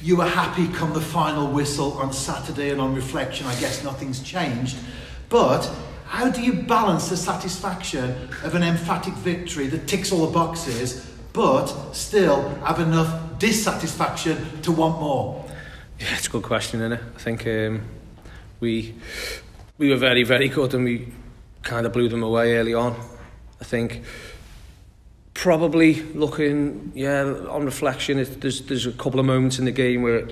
You were happy come the final whistle on Saturday, and on reflection, I guess nothing's changed. But how do you balance the satisfaction of an emphatic victory that ticks all the boxes, but still have enough dissatisfaction to want more? Yeah, it's a good question, isn't it? I think we were very, very good, and we kind of blew them away early on. I think probably looking, on reflection, there's a couple of moments in the game where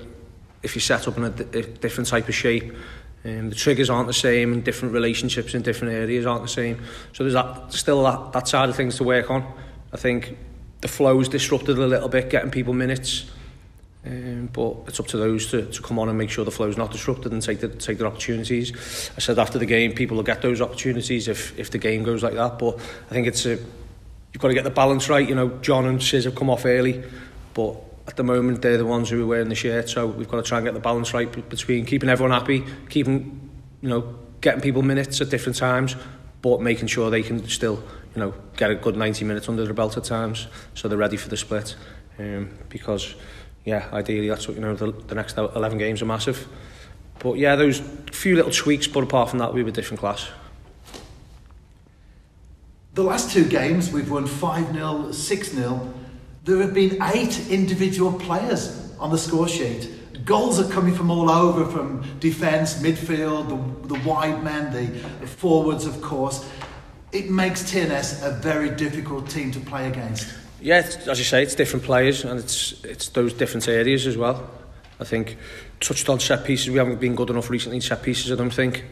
if you set up in a different type of shape, the triggers aren't the same, and different relationships in different areas aren't the same. So there's still that side of things to work on. I think the flow's disrupted a little bit, getting people minutes. But it's up to those to come on and make sure the flow's not disrupted and take their opportunities. I said after the game, people will get those opportunities if the game goes like that. But I think you've got to get the balance right. You know, John and Sis have come off early, but at the moment they're the ones who are wearing the shirt. So we've got to try and get the balance right between keeping everyone happy, getting people minutes at different times, but making sure they can still, get a good 90 minutes under their belt at times, so they're ready for the split. Because ideally that's what, the next 11 games are massive. But those few little tweaks, but apart from that, we were a different class. The last two games, we've won 5-0, 6-0. There have been 8 individual players on the score sheet. Goals are coming from all over, from defence, midfield, the wide men, the forwards, of course. It makes TNS a very difficult team to play against. Yeah, as you say, it's different players, and it's those different areas as well. I think touched on set pieces. We haven't been good enough recently in set pieces, I don't think.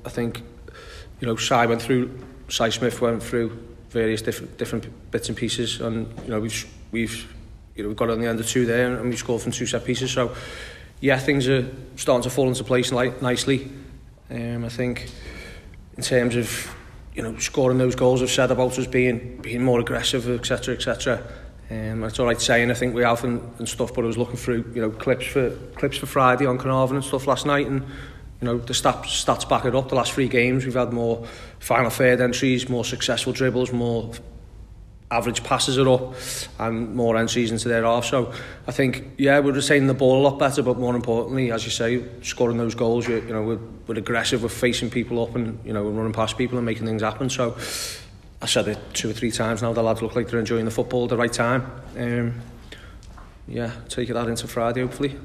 I think Cy Smith went through various different bits and pieces, and we've got on the end of 2 there, and we scored from 2 set pieces. So things are starting to fall into place nicely. I think in terms of scoring those goals, I've said about us being more aggressive, etc, etc. It's all right saying I think we have and stuff, but I was looking through clips for Friday on Caernarfon and stuff last night, and the stats back it up. The last 3 games we've had more final third entries, more successful dribbles, more average passes are up, and more entries into their half. So I think we're retaining the ball a lot better, but more importantly, as you say, scoring those goals. We're aggressive, we're facing people up, and we're running past people and making things happen. So I said it 2 or 3 times now. The lads look like they're enjoying the football at the right time. Take that into Friday hopefully.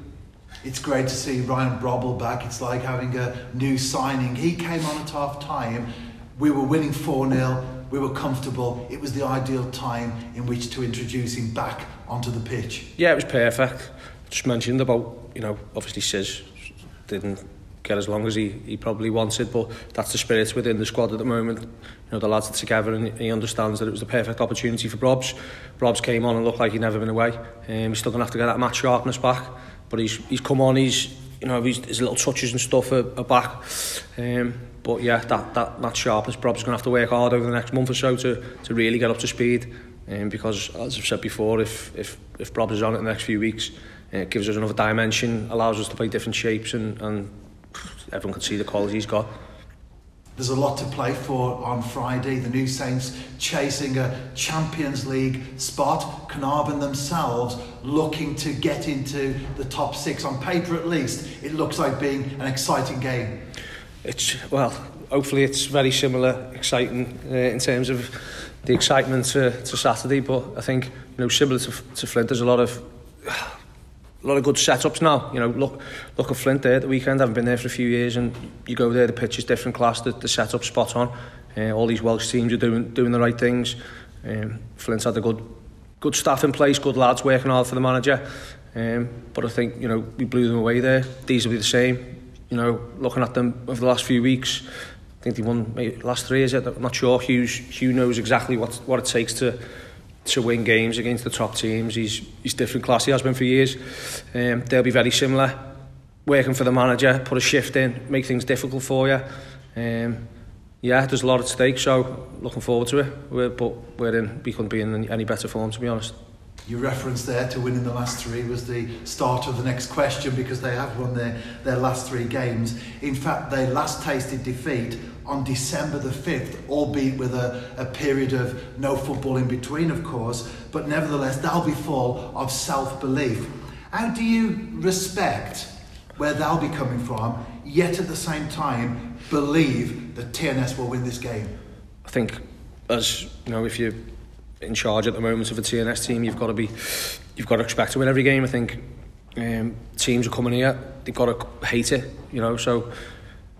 It's great to see Ryan Brobble back. It's like having a new signing. He came on at half time. We were winning 4-0. We were comfortable. It was the ideal time in which to introduce him back onto the pitch. Yeah, it was perfect. Just mentioned about, obviously Sis didn't get as long as he probably wanted, but that's the spirit within the squad at the moment. The lads are together, and he understands that it was the perfect opportunity for Brobs. Brobs came on and looked like he'd never been away. He's still going to have to get that match sharpness back, but he's come on, his little touches and stuff are back. But that sharpness, Brob's going to have to work hard over the next month or so to really get up to speed. Because, as I've said before, if Brobs is on it in the next few weeks, it gives us another dimension, allows us to play different shapes, and everyone can see the quality he's got. There's a lot to play for on Friday. The New Saints chasing a Champions League spot. Caernarfon themselves looking to get into the top 6. On paper at least, it looks like being an exciting game. Hopefully it's very similar, exciting in terms of the excitement to Saturday. But I think similar to Flint, there's a lot of good setups now. Look at Flint there at the weekend. I haven't been there for a few years, and you go there, the pitch is different class, the setup's spot on. All these Welsh teams are doing the right things. Flint's had a good staff in place, good lads working hard for the manager. But I think we blew them away there. These will be the same. Looking at them over the last few weeks, I think they won maybe the last 3 years. I'm not sure. Hugh knows exactly what it takes to win games against the top teams. He's different class. He has been for years. They'll be very similar. Working for the manager, put a shift in, make things difficult for you. There's a lot at stake. So looking forward to it. We couldn't be in any better form, to be honest. Your reference there to winning the last 3 was the start of the next question, because they have won their last 3 games. In fact, they last tasted defeat on December the 5th, albeit with a period of no football in between, of course, but nevertheless, they'll be full of self-belief. How do you respect where they'll be coming from, yet at the same time believe that TNS will win this game? I think, as you know, if you're in charge at the moment of a TNS team, you've got to expect to win every game. I think teams are coming here, they've got to hate it, you know. So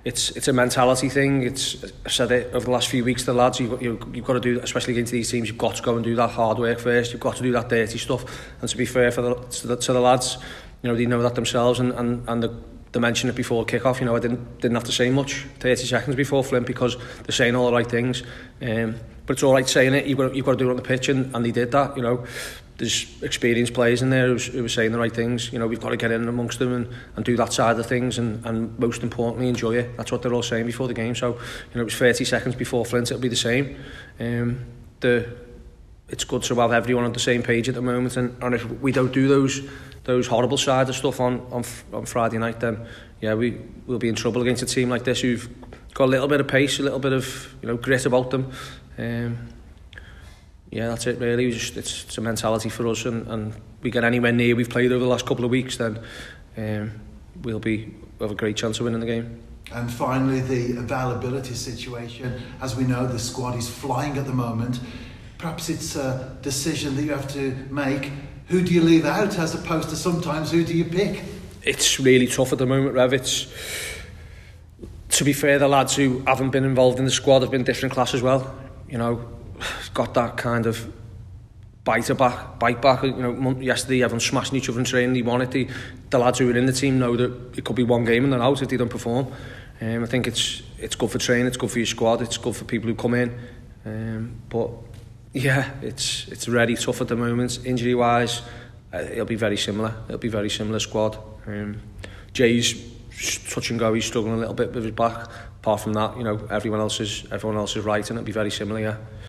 it's a mentality thing. I've said it over the last few weeks to the lads. You've got to do, especially against these teams, you've got to go and do that hard work first. You've got to do that dirty stuff. And to be fair to the lads, you know, they know that themselves, and they mentioned it before kick-off. You know, I didn't have to say much 30 seconds before Flint, because they're saying all the right things. But it's all right saying it. You've got to do it on the pitch, and they did that. You know, there's experienced players in there who were saying the right things. You know, we've got to get in amongst them and do that side of things, and most importantly, enjoy it. That's what they're all saying before the game. So, you know, it was 30 seconds before Flint. It'll be the same. It's good to have everyone on the same page at the moment, and if we don't do those horrible side of stuff on Friday night, then yeah, we'll be in trouble against a team like this who've got a little bit of pace, a little bit of, you know, grit about them. Yeah, that's it really. It's a mentality for us, and we get anywhere near we've played over the last couple of weeks, then we'll have a great chance of winning the game. And finally, the availability situation. As we know, the squad is flying at the moment. Perhaps it's a decision that you have to make. Who do you leave out, as opposed to sometimes who do you pick? It's really tough at the moment, Rev. To be fair, the lads who haven't been involved in the squad have been different class as well. You know, got that kind of bite back. You know, yesterday everyone smashing each other in training. They want it. The lads who are in the team know that it could be one game and they're out if they don't perform. I think it's good for training. It's good for your squad. It's good for people who come in. But yeah, it's really tough at the moment. Injury wise, it'll be very similar. It'll be very similar squad. Jay's touch and go. He's struggling a little bit with his back. Apart from that, you know, everyone else is right, and it'll be very similar. Yeah.